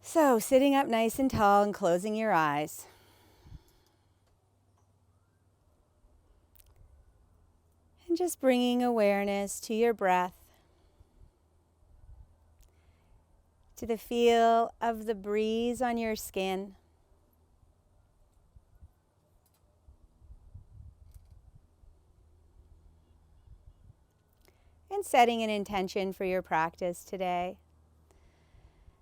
So, sitting up nice and tall and closing your eyes. And just bringing awareness to your breath, to the feel of the breeze on your skin. And setting an intention for your practice today.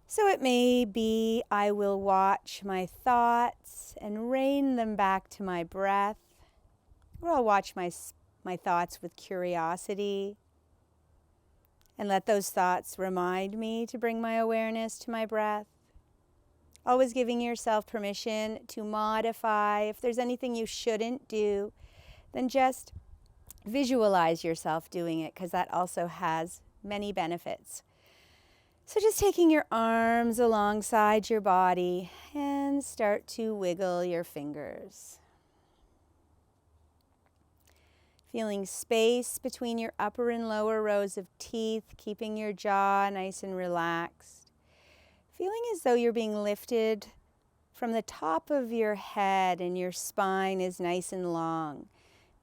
So it may be I will watch my thoughts and rein them back to my breath, or I'll watch my thoughts with curiosity and let those thoughts remind me to bring my awareness to my breath. Always giving yourself permission to modify. If there's anything you shouldn't do, then just visualize yourself doing it, because that also has many benefits. So just taking your arms alongside your body and start to wiggle your fingers. Feeling space between your upper and lower rows of teeth, keeping your jaw nice and relaxed. Feeling as though you're being lifted from the top of your head and your spine is nice and long.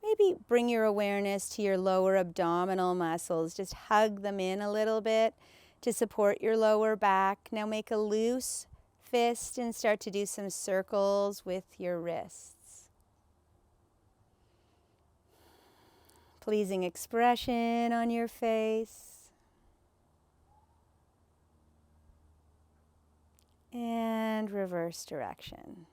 Maybe bring your awareness to your lower abdominal muscles. Just hug them in a little bit to support your lower back. Now make a loose fist and start to do some circles with your wrists. Pleasing expression on your face. And reverse direction.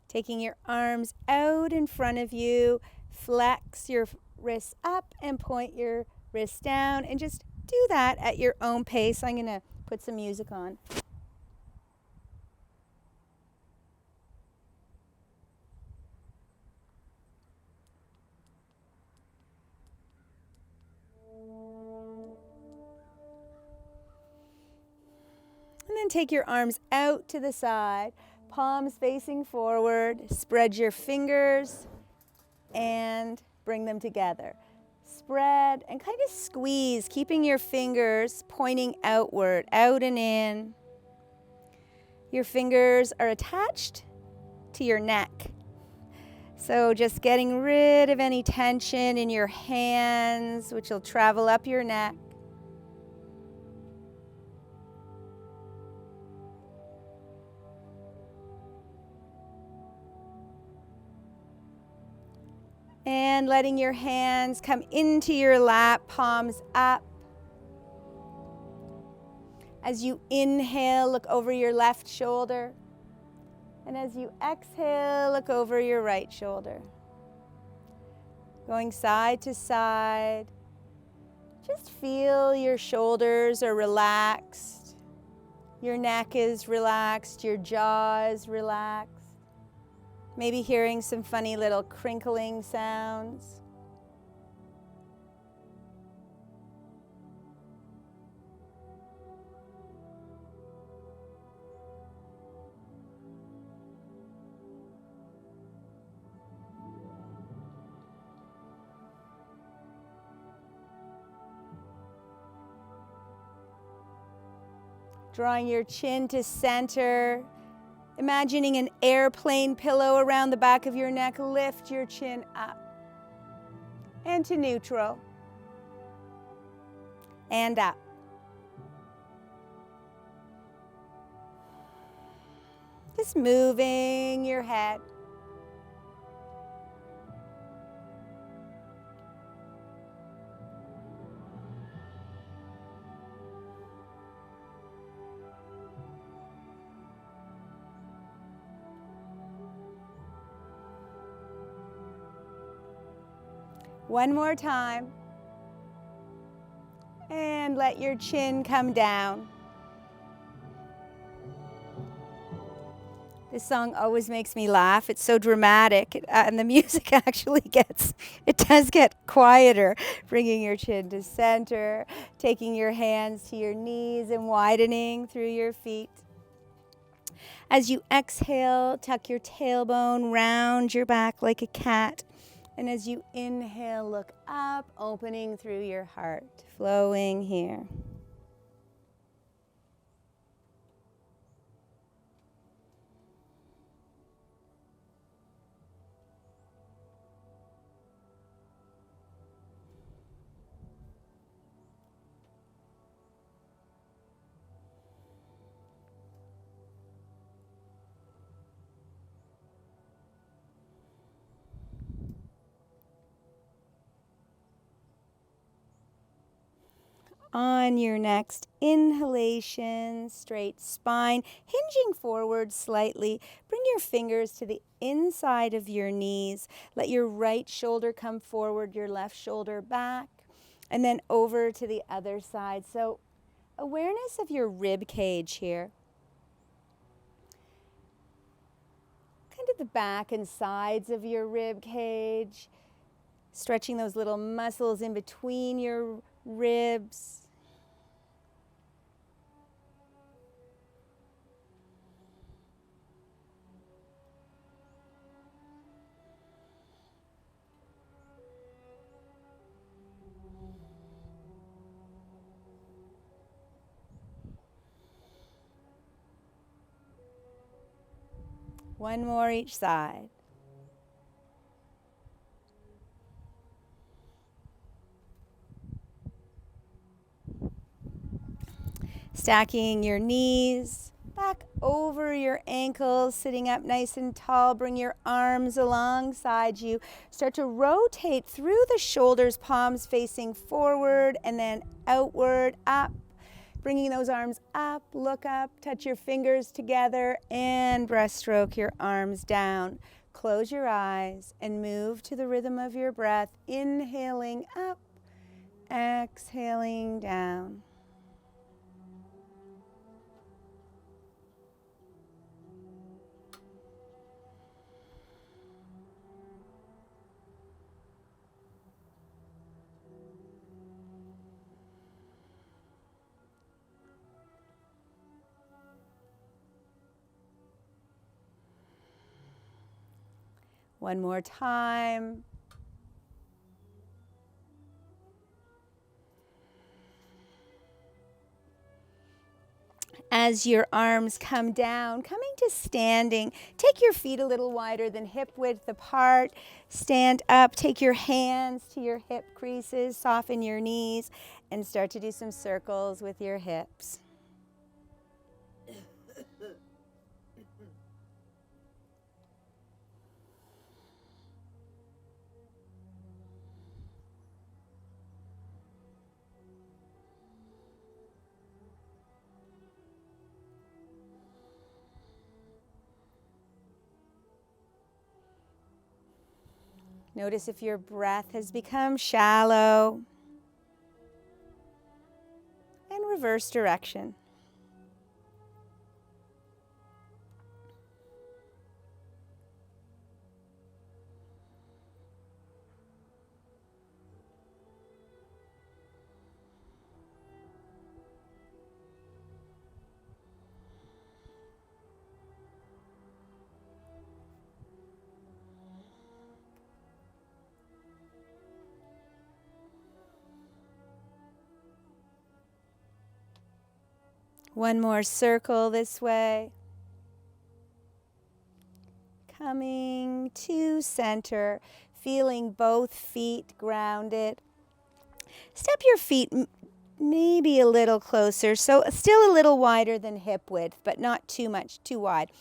Taking your arms out in front of you, flex your wrists up and point your wrists down, and just do that at your own pace. I'm going to put some music on. And then take your arms out to the side. Palms facing forward, spread your fingers and bring them together. Spread and kind of squeeze, keeping your fingers pointing outward, out and in. Your fingers are attached to your neck. So just getting rid of any tension in your hands, which will travel up your neck. And letting your hands come into your lap, palms up. As you inhale, look over your left shoulder. And as you exhale, look over your right shoulder. Going side to side. Just feel your shoulders are relaxed. Your neck is relaxed. Your jaw is relaxed. Maybe hearing some funny little crinkling sounds. Drawing your chin to center. Imagining an airplane pillow around the back of your neck, lift your chin up and to neutral and up. Just moving your head. One more time. And let your chin come down. This song always makes me laugh. It's so dramatic, and the music actually does get quieter. Bringing your chin to center, taking your hands to your knees and widening through your feet. As you exhale, tuck your tailbone, round your back like a cat. And as you inhale, look up, opening through your heart, flowing here. On your next inhalation, straight spine, hinging forward slightly. Bring your fingers to the inside of your knees. Let your right shoulder come forward, your left shoulder back, and then over to the other side. So awareness of your rib cage here. Kind of the back and sides of your rib cage. Stretching those little muscles in between your ribs. One more each side. Stacking your knees back over your ankles, sitting up nice and tall. Bring your arms alongside you. Start to rotate through the shoulders, palms facing forward and then outward, up. Bringing those arms up, look up, touch your fingers together, and breaststroke your arms down. Close your eyes and move to the rhythm of your breath. Inhaling up, exhaling down. One more time. As your arms come down, coming to standing, take your feet a little wider than hip width apart. Stand up, take your hands to your hip creases, soften your knees, and start to do some circles with your hips. Notice if your breath has become shallow. And reverse direction. One more circle this way. Coming to center, feeling both feet grounded. Step your feet maybe a little closer, so still a little wider than hip width, but not too much, too wide.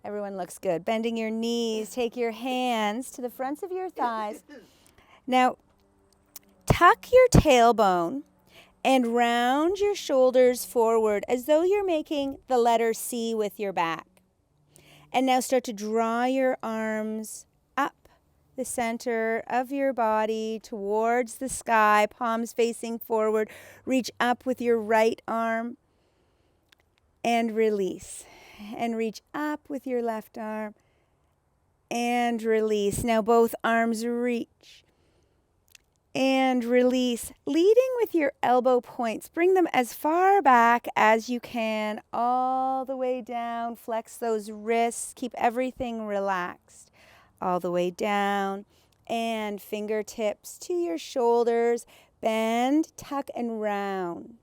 Everyone looks good. Bending your knees, take your hands to the fronts of your thighs. Now, tuck your tailbone and round your shoulders forward as though you're making the letter C with your back. And now start to draw your arms up the center of your body towards the sky, palms facing forward. Reach up with your right arm and release. And reach up with your left arm and release. Now both arms reach. And release, leading with your elbow points. Bring them as far back as you can, all the way down. Flex those wrists. Keep everything relaxed. All the way down. And fingertips to your shoulders. Bend, tuck, and round.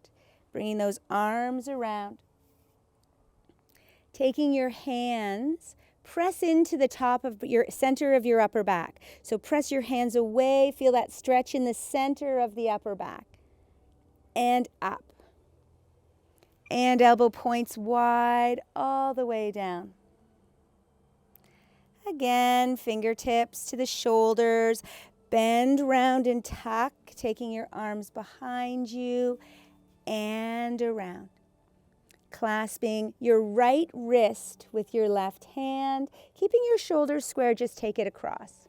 Bringing those arms around. Taking your hands, press into the top of your center of your upper back. So press your hands away. Feel that stretch in the center of the upper back. And up. And elbow points wide all the way down. Again, fingertips to the shoulders. Bend round and tuck, taking your arms behind you and around. Clasping your right wrist with your left hand, keeping your shoulders square, just take it across.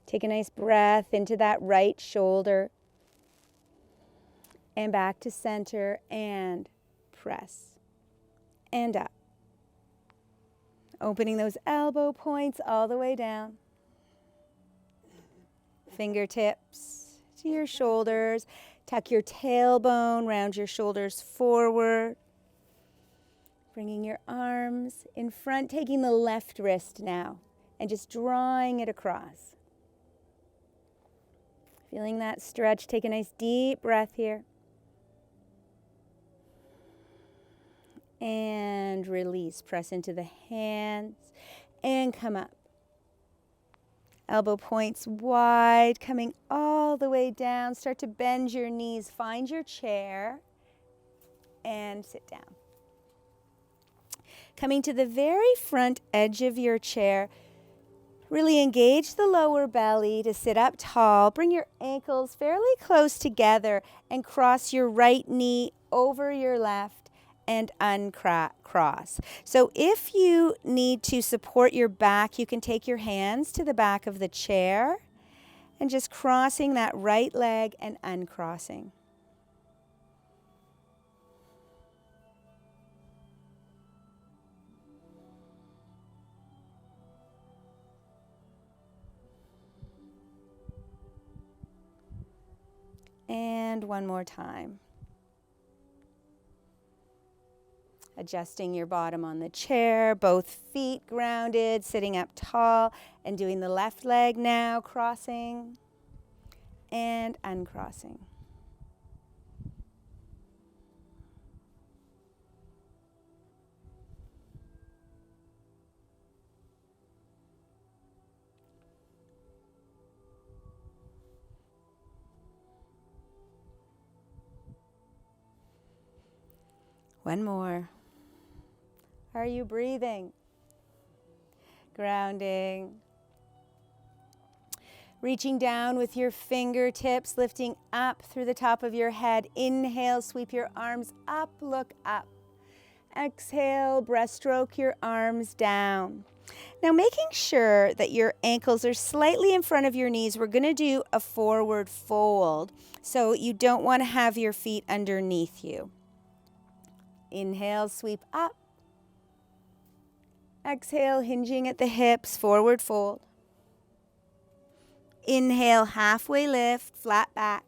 Take a nice breath into that right shoulder and back to center and press and up. Opening those elbow points all the way down. Fingertips to your shoulders. Tuck your tailbone, round your shoulders forward. Bringing your arms in front, taking the left wrist now and just drawing it across. Feeling that stretch, take a nice deep breath here. And release, press into the hands and come up. Elbow points wide, coming all the way down. Start to bend your knees, find your chair and sit down. Coming to the very front edge of your chair, really engage the lower belly to sit up tall. Bring your ankles fairly close together and cross your right knee over your left and uncross. So if you need to support your back, you can take your hands to the back of the chair and just crossing that right leg and uncrossing. And one more time. Adjusting your bottom on the chair, both feet grounded, sitting up tall, and doing the left leg now, crossing and uncrossing. One more. Are you breathing? Grounding. Reaching down with your fingertips, lifting up through the top of your head. Inhale, sweep your arms up, look up. Exhale, breaststroke your arms down. Now making sure that your ankles are slightly in front of your knees, we're going to do a forward fold. So you don't want to have your feet underneath you. Inhale, sweep up. Exhale, hinging at the hips, forward fold. Inhale, halfway lift, flat back.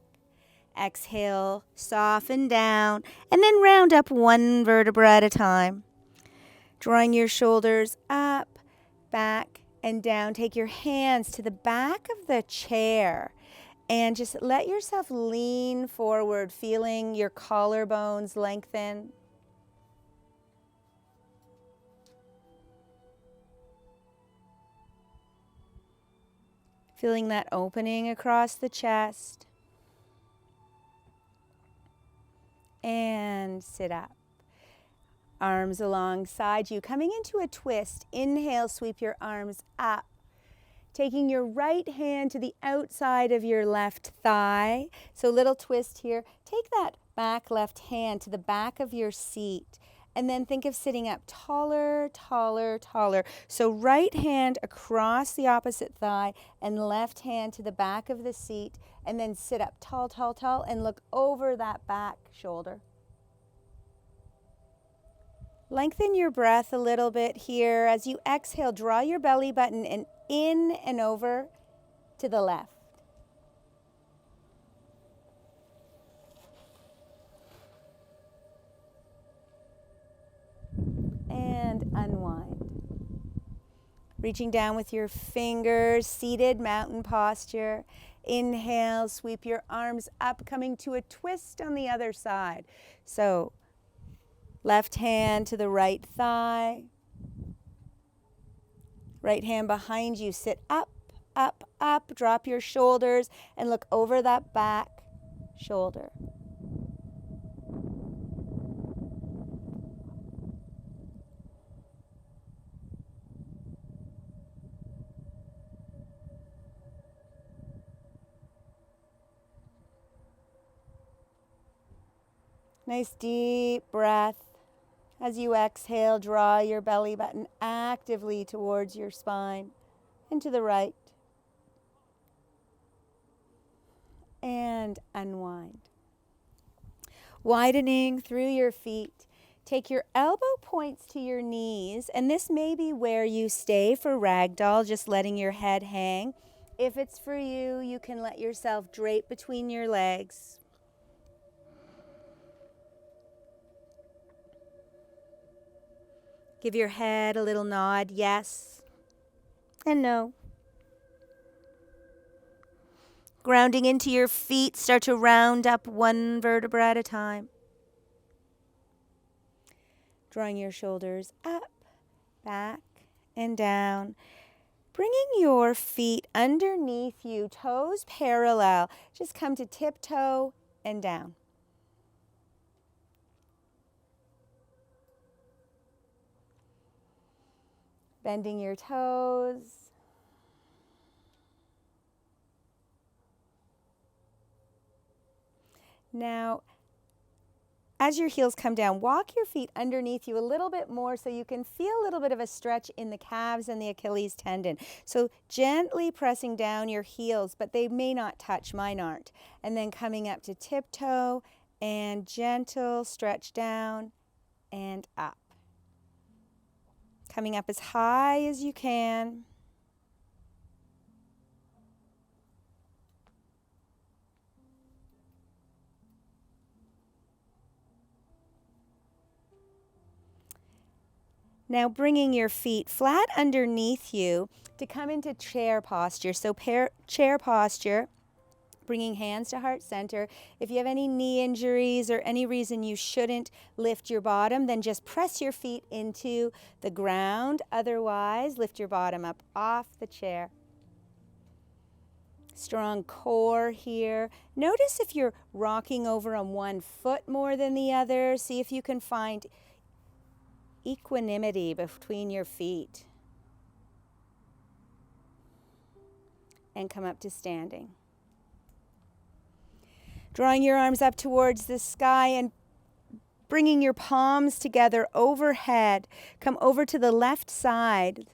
Exhale, soften down, and then round up one vertebra at a time. Drawing your shoulders up, back, and down. Take your hands to the back of the chair and just let yourself lean forward, feeling your collarbones lengthen. Feeling that opening across the chest. And sit up. Arms alongside you. Coming into a twist. Inhale, sweep your arms up. Taking your right hand to the outside of your left thigh. So little twist here. Take that back left hand to the back of your seat. And then think of sitting up taller, taller, taller. So right hand across the opposite thigh and left hand to the back of the seat. And then sit up tall, tall, tall and look over that back shoulder. Lengthen your breath a little bit here. As you exhale, draw your belly button and in and over to the left. and unwind. Reaching down with your fingers, seated mountain posture. Inhale, sweep your arms up, coming to a twist on the other side. So, left hand to the right thigh. Right hand behind you, sit up, up, up. Drop your shoulders and look over that back shoulder. Nice deep breath. As you exhale, draw your belly button actively towards your spine and to the right. And unwind. Widening through your feet. Take your elbow points to your knees, and this may be where you stay for ragdoll, just letting your head hang. If it's for you, you can let yourself drape between your legs. Give your head a little nod, yes and no. Grounding into your feet, start to round up one vertebra at a time. Drawing your shoulders up, back, and down. Bringing your feet underneath you, toes parallel. Just come to tiptoe and down. Bending your toes. Now, as your heels come down, walk your feet underneath you a little bit more so you can feel a little bit of a stretch in the calves and the Achilles tendon. So gently pressing down your heels, but they may not touch, mine aren't. And then coming up to tiptoe and gentle stretch down and up. Coming up as high as you can. Now bringing your feet flat underneath you to come into chair posture. So chair posture, bringing hands to heart center. If you have any knee injuries or any reason you shouldn't lift your bottom, then just press your feet into the ground. Otherwise, lift your bottom up off the chair. Strong core here. Notice if you're rocking over on one foot more than the other. See if you can find equanimity between your feet. And come up to standing. Drawing your arms up towards the sky and bringing your palms together overhead. Come over to the left side,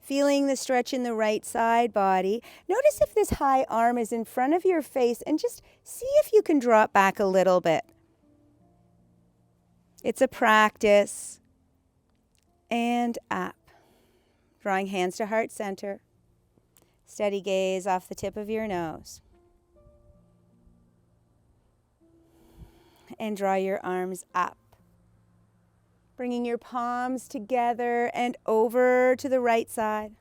feeling the stretch in the right side body. Notice if this high arm is in front of your face and just see if you can drop back a little bit. It's a practice. And up. Drawing hands to heart center. Steady gaze off the tip of your nose. And draw your arms up. Bringing your palms together and over to the right side.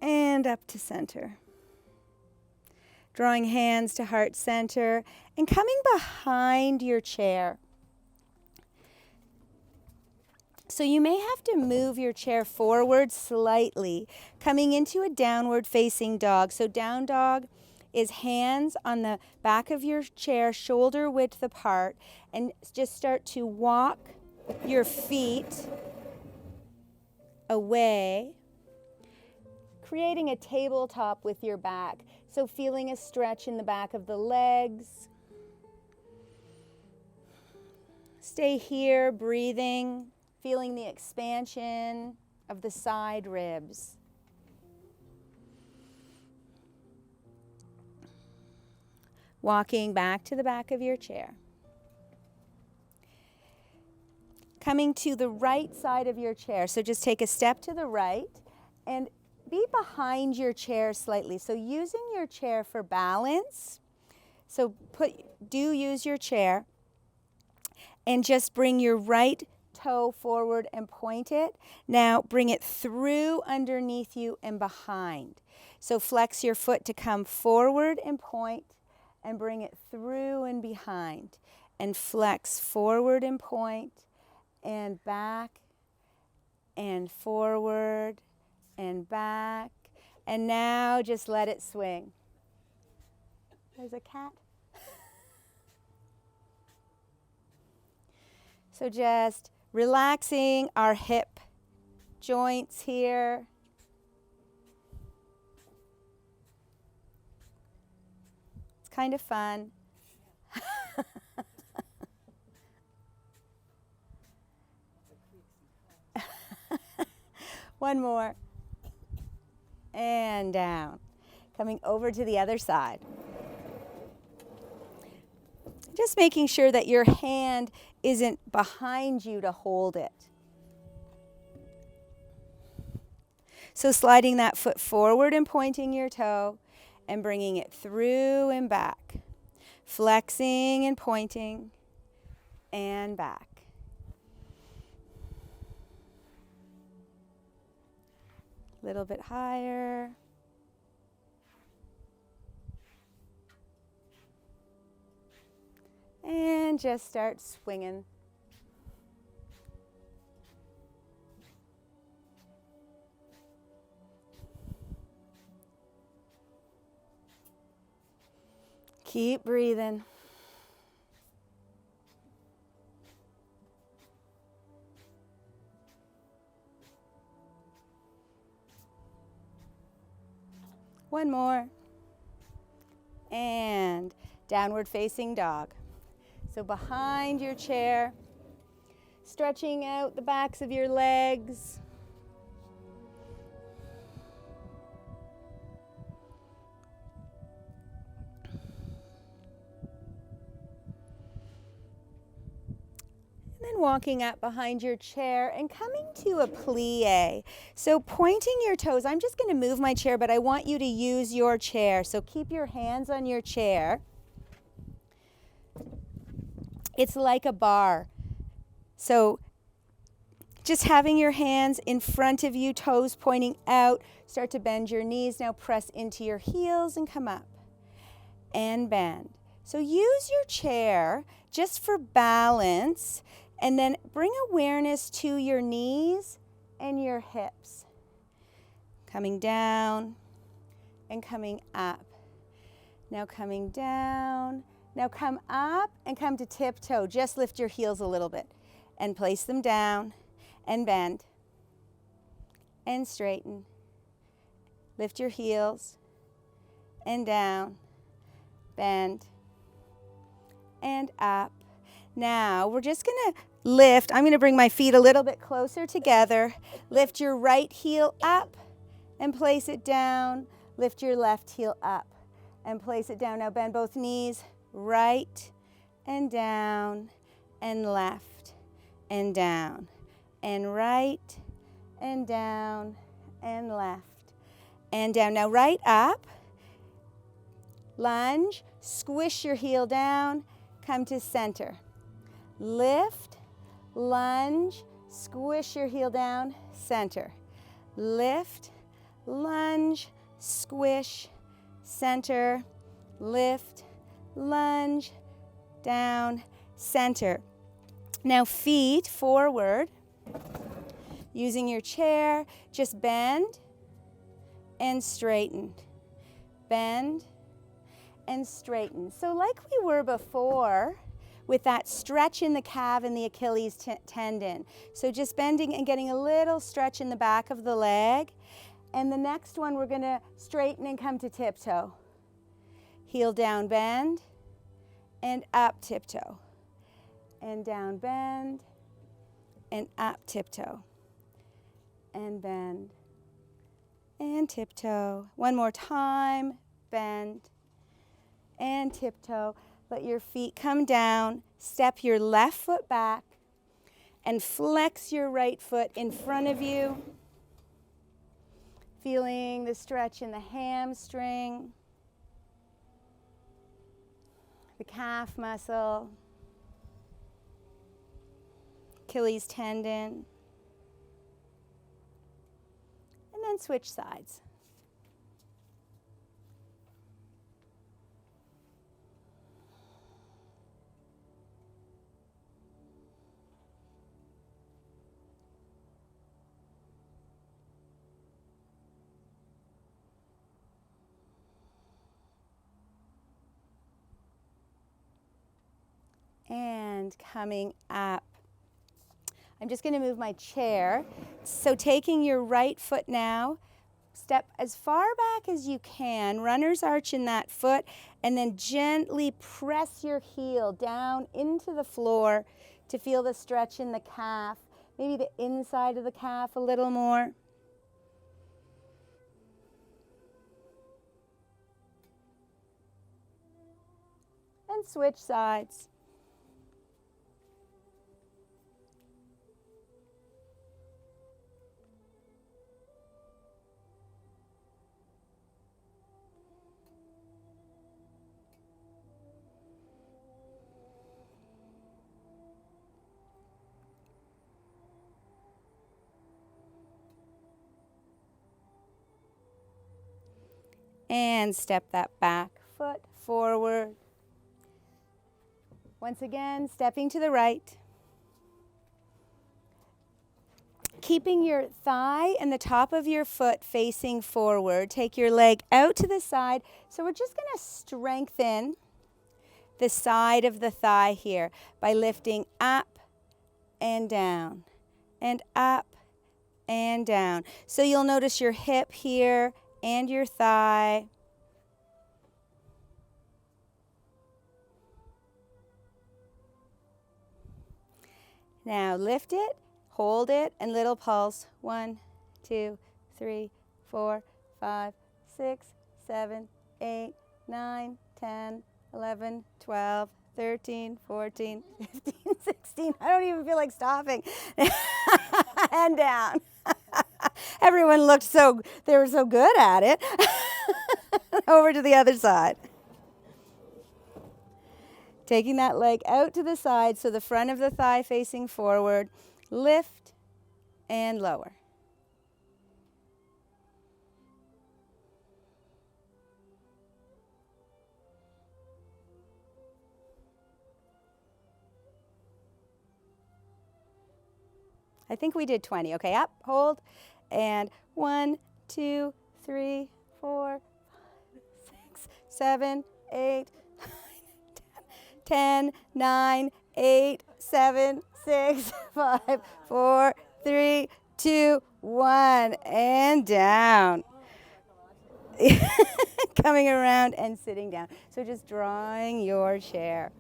And up to center. Drawing hands to heart center and coming behind your chair. So you may have to move your chair forward slightly, coming into a downward facing dog. So down dog is hands on the back of your chair, shoulder width apart, and just start to walk your feet away, creating a tabletop with your back. So feeling a stretch in the back of the legs. Stay here, breathing, feeling the expansion of the side ribs. Walking back to the back of your chair. Coming to the right side of your chair. So just take a step to the right and be behind your chair slightly. So using your chair for balance. So use your chair and just bring your right toe forward and point it. Now bring it through underneath you and behind. So flex your foot to come forward and point and bring it through and behind. And flex forward and point and back and forward and back. And now just let it swing. There's a cat. So just relaxing our hip joints here. It's kind of fun. One more. And down. Coming over to the other side. Just making sure that your hand isn't behind you to hold it. So sliding that foot forward and pointing your toe and bringing it through and back. Flexing and pointing and back. A little bit higher. And just start swinging. Keep breathing. One more. And downward facing dog. So behind your chair, stretching out the backs of your legs. And then walking up behind your chair and coming to a plie. So pointing your toes. I'm just going to move my chair, but I want you to use your chair. So keep your hands on your chair. It's like a bar. So just having your hands in front of you, toes pointing out. Start to bend your knees. Now press into your heels and come up and bend. So use your chair just for balance, and then bring awareness to your knees and your hips. Coming down and coming up. Now coming down. Now come up and come to tiptoe. Just lift your heels a little bit and place them down and bend and straighten. Lift your heels and down, bend and up. Now we're just going to lift. I'm going to bring my feet a little bit closer together. Lift your right heel up and place it down. Lift your left heel up and place it down. Now bend both knees. Right and down and left and down and right and down and left and down. Now right up, lunge, squish your heel down, come to center. Lift, lunge, squish your heel down, center. Lift, lunge, squish, center, lift, lunge, down, center. Now feet forward. Using your chair, just bend and straighten. Bend and straighten. So like we were before with that stretch in the calf and the Achilles tendon. So just bending and getting a little stretch in the back of the leg. And the next one we're going to straighten and come to tiptoe. Heel down, bend, and up tiptoe. And down, bend, and up tiptoe. And bend, and tiptoe. One more time, bend, and tiptoe. Let your feet come down. Step your left foot back, and flex your right foot in front of you. Feeling the stretch in the hamstring, the calf muscle, Achilles tendon, and then switch sides. And coming up, I'm just going to move my chair. So taking your right foot now, step as far back as you can, runner's arch in that foot, and then gently press your heel down into the floor to feel the stretch in the calf, maybe the inside of the calf a little more. And switch sides. And step that back foot forward. Once again, stepping to the right. Keeping your thigh and the top of your foot facing forward. Take your leg out to the side. So we're just going to strengthen the side of the thigh here by lifting up and down and up and down. So you'll notice your hip here and your thigh. Now lift it, hold it, and little pulse. 1, 2, 3, 4, 5, 6, 7, 8, 9, 10, 11, 12, 13, 14, 15, 16. I don't even feel like stopping. And down. Everyone looked they were so good at it. Over to the other side. Taking that leg out to the side, so the front of the thigh facing forward. Lift and lower. I think we did 20. Okay, up, hold, and 1, 2, 3, 4, 5, 6, 7, 8, 10, 9, 8, 7, 6, 5, 4, 3, 2, 1, and down. Coming around and sitting down. So just drawing your chair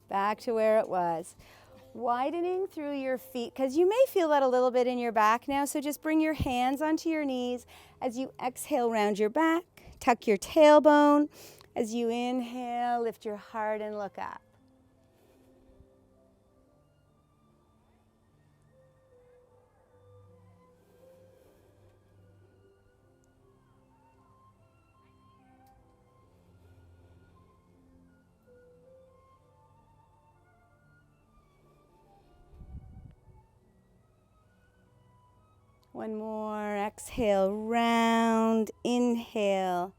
back to where it was. Widening through your feet, because you may feel that a little bit in your back now, so just bring your hands onto your knees as you exhale, round your back, tuck your tailbone. As you inhale, lift your heart and look up. One more. Exhale, round. Inhale,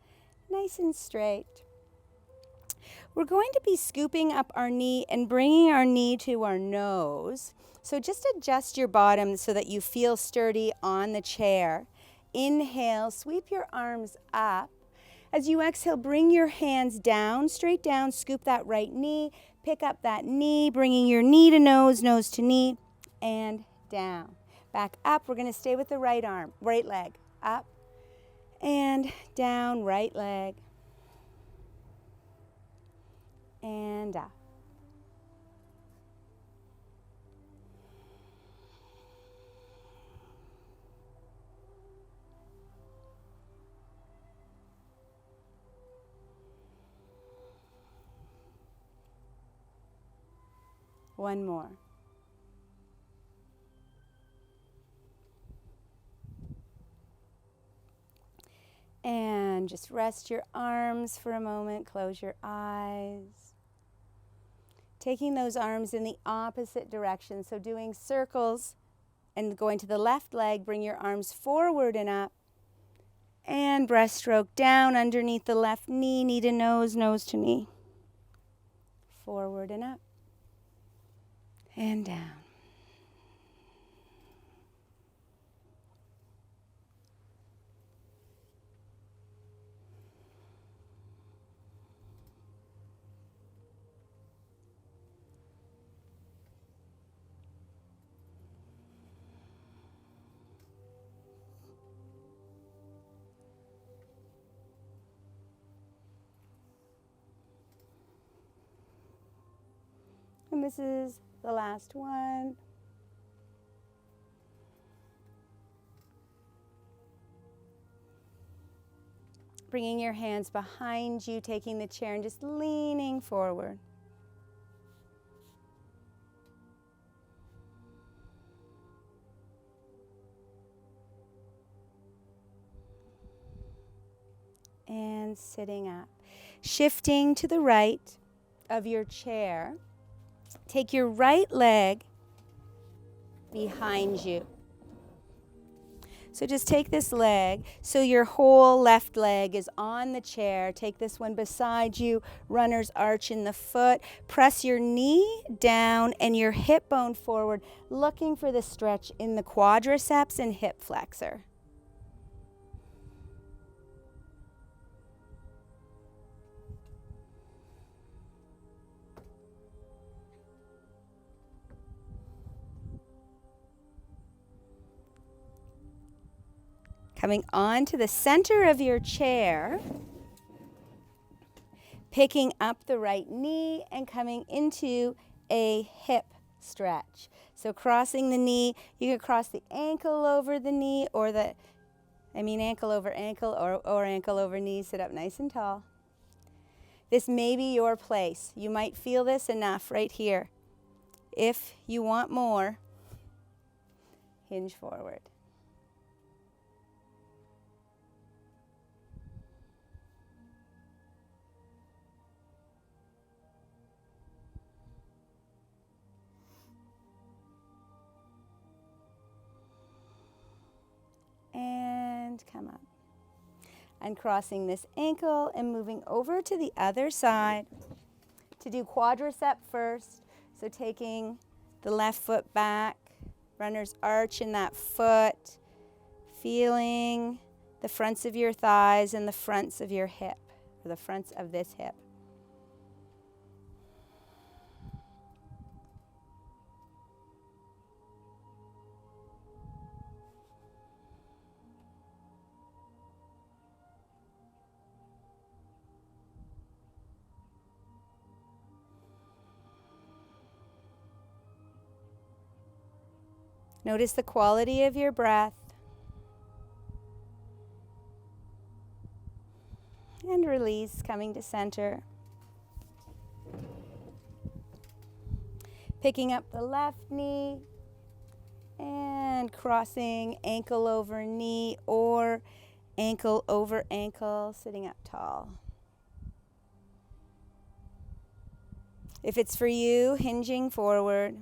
nice and straight. We're going to be scooping up our knee and bringing our knee to our nose. So just adjust your bottom so that you feel sturdy on the chair. Inhale, sweep your arms up. As you exhale, bring your hands down, straight down, scoop that right knee, pick up that knee, bringing your knee to nose, nose to knee, and down. Back up, we're gonna stay with the right arm, right leg, up and down, right leg, and up. One more. And just rest your arms for a moment. Close your eyes. Taking those arms in the opposite direction. So doing circles and going to the left leg, bring your arms forward and up. And breaststroke down underneath the left knee, knee to nose, nose to knee. Forward and up. And down. And this is the last one. Bringing your hands behind you, taking the chair and just leaning forward. And sitting up. Shifting to the right of your chair. Take your right leg behind you. So just take this leg, so your whole left leg is on the chair. Take this one beside you, runner's arch in the foot. Press your knee down and your hip bone forward, looking for the stretch in the quadriceps and hip flexor. Coming onto the center of your chair, picking up the right knee and coming into a hip stretch. So crossing the knee, you can cross the ankle over the knee or ankle over ankle or ankle over knee. Sit up nice and tall. This may be your place. You might feel this enough right here. If you want more, hinge forward. And come up. Uncrossing this ankle and moving over to the other side to do quadricep first. So taking the left foot back, runner's arch in that foot, feeling the fronts of your thighs and the fronts of your hip, or the fronts of this hip. Notice the quality of your breath. And release, coming to center. Picking up the left knee and crossing ankle over knee or ankle over ankle, sitting up tall. If it's for you, hinging forward.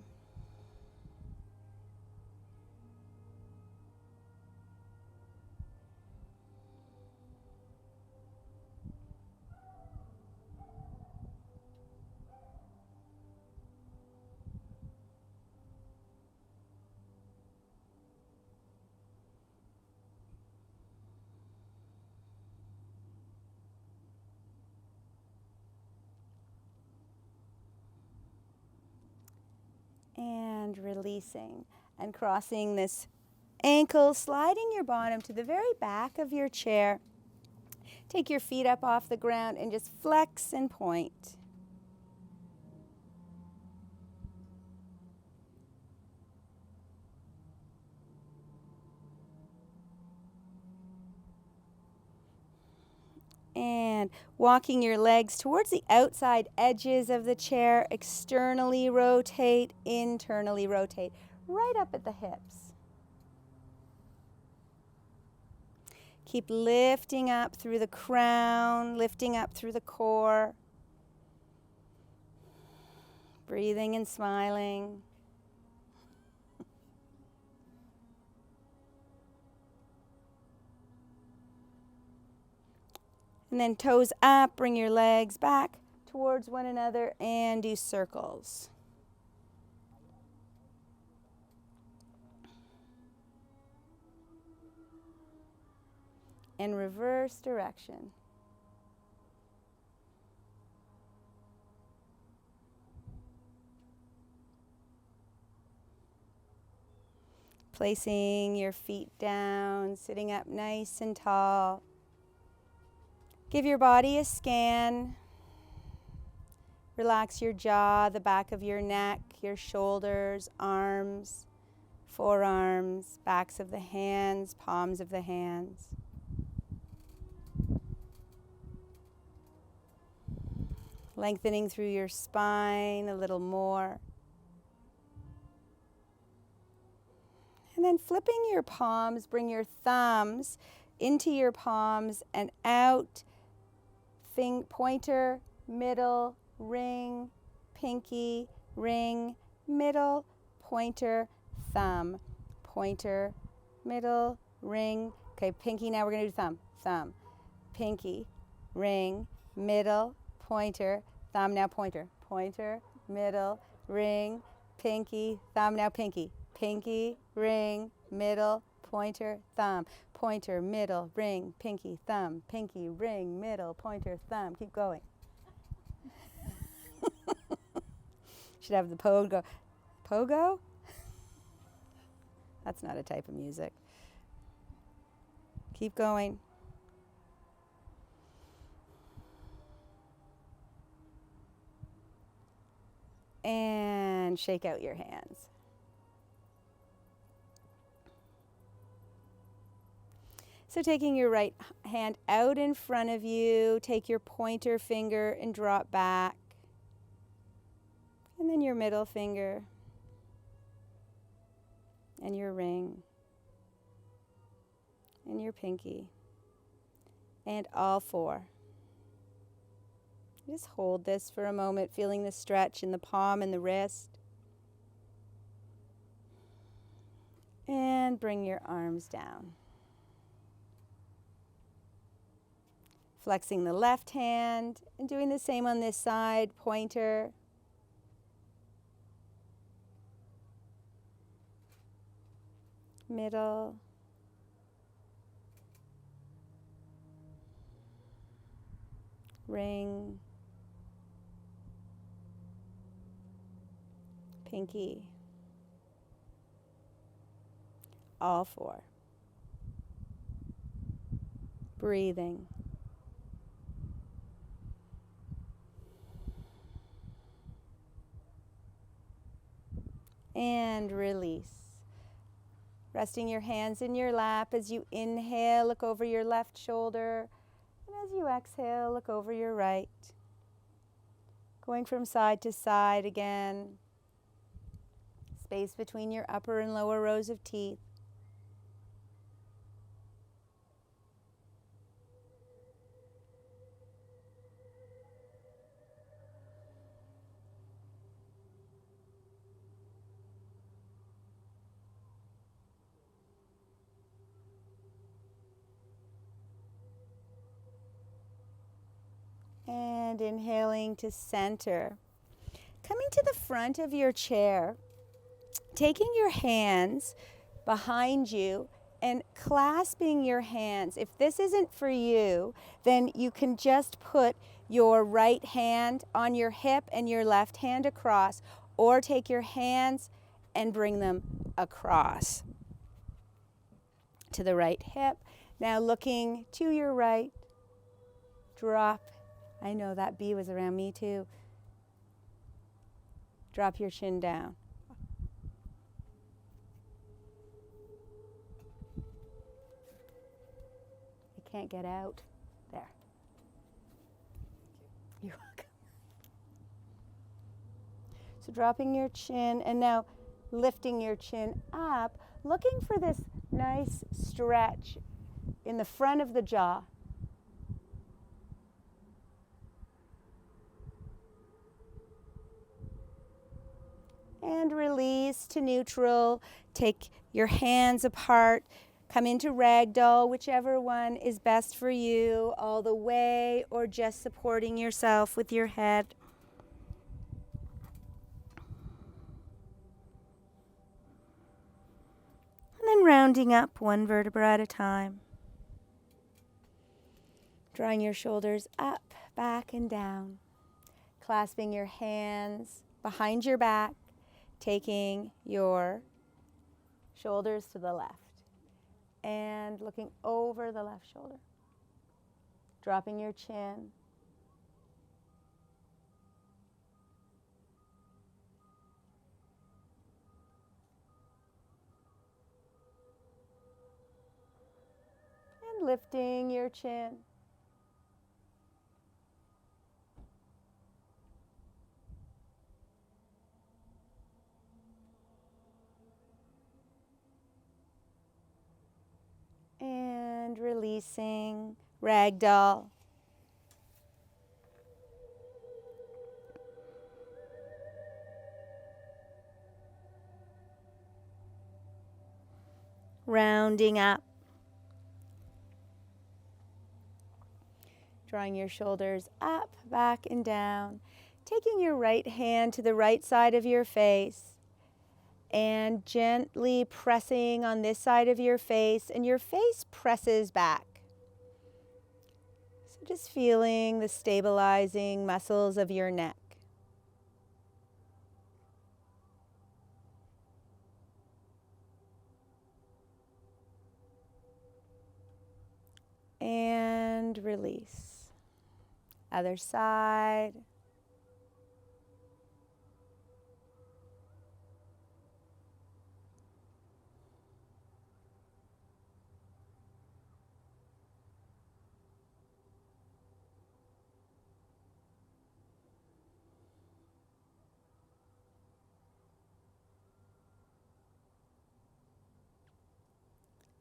And releasing and crossing this ankle, sliding your bottom to the very back of your chair. Take your feet up off the ground and just flex and point. And walking your legs towards the outside edges of the chair, externally rotate, internally rotate, right up at the hips. Keep lifting up through the crown, lifting up through the core. Breathing and smiling. And then toes up, bring your legs back towards one another and do circles. And reverse direction. Placing your feet down, sitting up nice and tall. Give your body a scan. Relax your jaw, the back of your neck, your shoulders, arms, forearms, backs of the hands, palms of the hands. Lengthening through your spine a little more. And then flipping your palms, bring your thumbs into your palms and out. Pointer, middle, ring, pinky, ring, middle, pointer, thumb. Pointer, middle, ring. Okay, pinky, now we're going to do thumb. Thumb, pinky, ring, middle, pointer, thumb, now pointer. Pointer, middle, ring, pinky, thumb, now pinky. Pinky, ring, middle, pointer, thumb. Pointer, middle, ring, pinky, thumb. Pinky, ring, middle, pointer, thumb. Keep going. Should have the pogo. Pogo? That's not a type of music. Keep going. And shake out your hands. So taking your right hand out in front of you, take your pointer finger and drop back. And then your middle finger and your ring and your pinky and all four. Just hold this for a moment, feeling the stretch in the palm and the wrist. And bring your arms down. Flexing the left hand and doing the same on this side, pointer. Middle. Ring. Pinky. All four. Breathing. And release. Resting your hands in your lap as you inhale, look over your left shoulder. And as you exhale, look over your right. Going from side to side again. Space between your upper and lower rows of teeth. And inhaling to center. Coming to the front of your chair, taking your hands behind you and clasping your hands. If this isn't for you, then you can just put your right hand on your hip and your left hand across, or take your hands and bring them across to the right hip. Now looking to your right, drop. I know that bee was around me too. Drop your chin down. I can't get out. There. You're welcome. So dropping your chin and now lifting your chin up, looking for this nice stretch in the front of the jaw. And release to neutral. Take your hands apart. Come into ragdoll, whichever one is best for you, all the way or just supporting yourself with your head. And then rounding up one vertebra at a time. Drawing your shoulders up, back, and down. Clasping your hands behind your back. Taking your shoulders to the left. And looking over the left shoulder. Dropping your chin. And lifting your chin. And releasing, ragdoll. Rounding up. Drawing your shoulders up, back, and down. Taking your right hand to the right side of your face. And gently pressing on this side of your face, and your face presses back. So just feeling the stabilizing muscles of your neck. And release. Other side.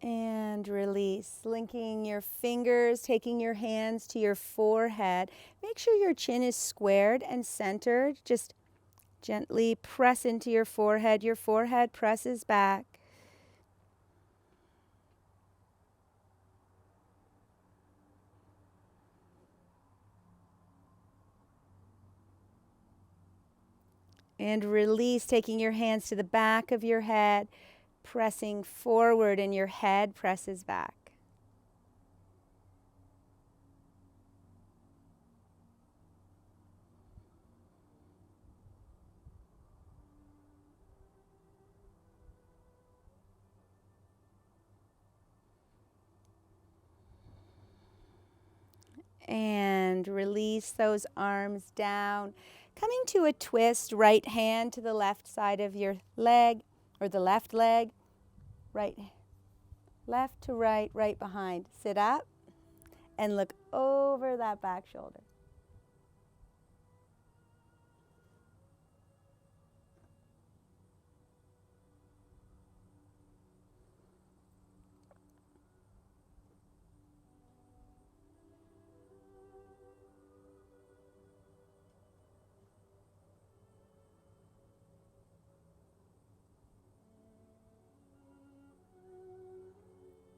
And release, linking your fingers, taking your hands to your forehead. Make sure your chin is squared and centered. Just gently press into your forehead. Your forehead presses back. And release, taking your hands to the back of your head, pressing forward, and your head presses back. And release those arms down. Coming to a twist, right hand to the left side of your leg, or the left leg. Right, left to right, right behind. Sit up and look over that back shoulder.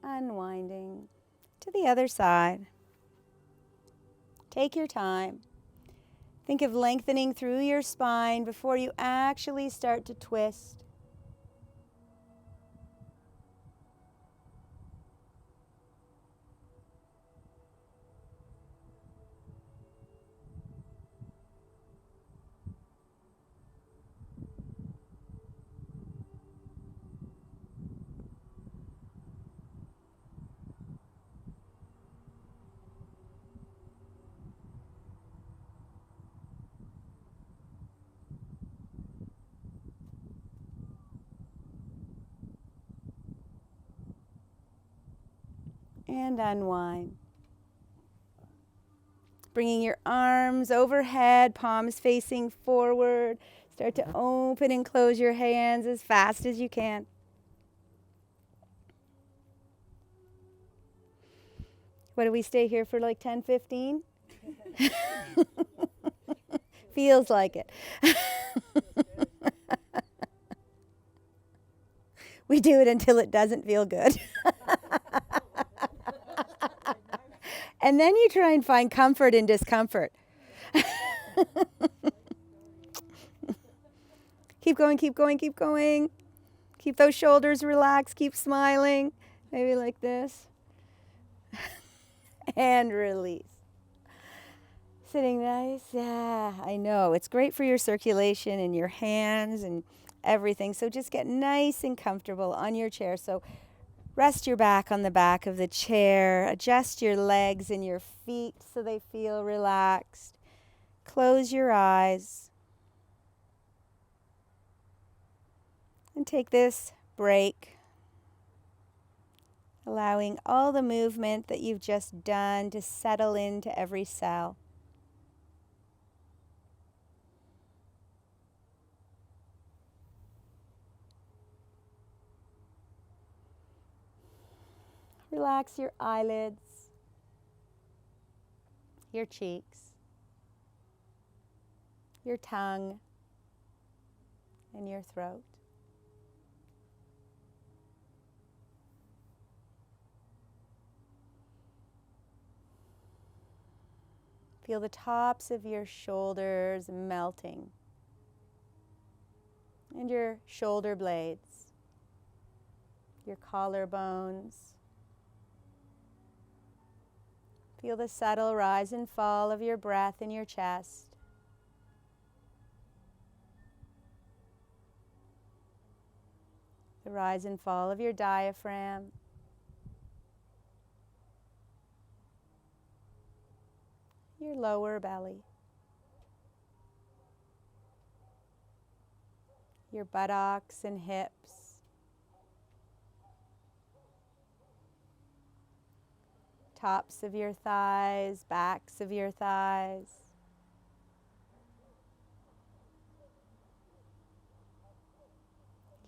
Unwinding to the other side. Take your time. Think of lengthening through your spine before you actually start to twist. And unwind. Bringing your arms overhead, palms facing forward. Start to open and close your hands as fast as you can. What do we stay here for, like 10, 15? Feels like it. We do it until it doesn't feel good. And then you try and find comfort in discomfort. Keep going, keep going, keep going. Keep those shoulders relaxed, keep smiling. Maybe like this. And release. Sitting nice. Yeah, I know. It's great for your circulation in your hands and everything. So just get nice and comfortable on your chair. So rest your back on the back of the chair. Adjust your legs and your feet so they feel relaxed. Close your eyes. And take this break, allowing all the movement that you've just done to settle into every cell. Relax your eyelids, your cheeks, your tongue, and your throat. Feel the tops of your shoulders melting, and your shoulder blades, your collarbones. Feel the subtle rise and fall of your breath in your chest. The rise and fall of your diaphragm. Your lower belly. Your buttocks and hips. Tops of your thighs, backs of your thighs.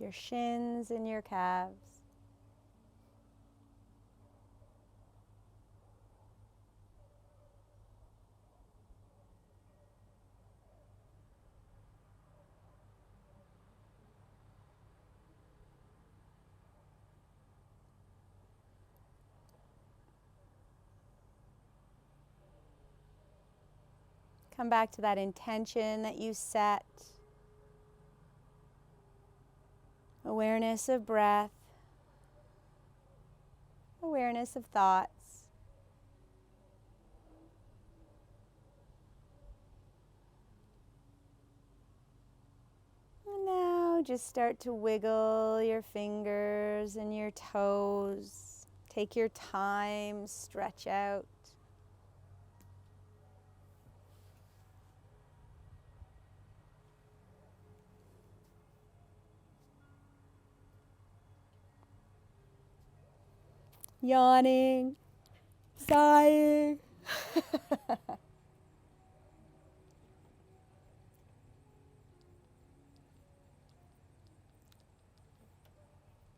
Your shins and your calves. Come back to that intention that you set. Awareness of breath. Awareness of thoughts. And now just start to wiggle your fingers and your toes. Take your time, stretch out. Yawning, sighing.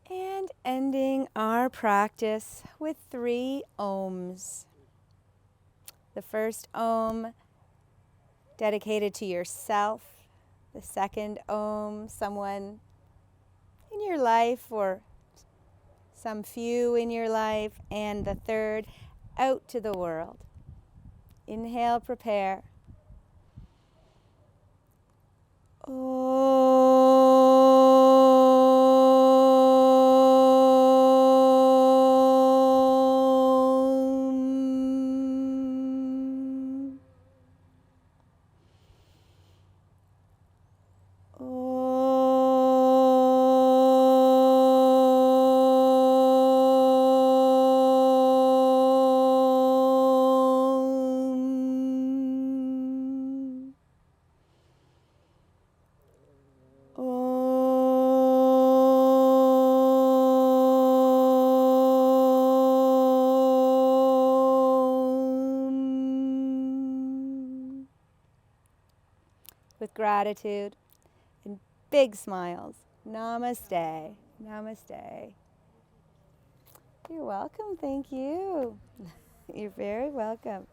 And ending our practice with 3 ohms. The first ohm dedicated to yourself. The second ohm, someone in your life or some few in your life. And the third, out to the world. Inhale, prepare. With gratitude and big smiles. Namaste. Namaste. You're welcome. Thank you. You're very welcome.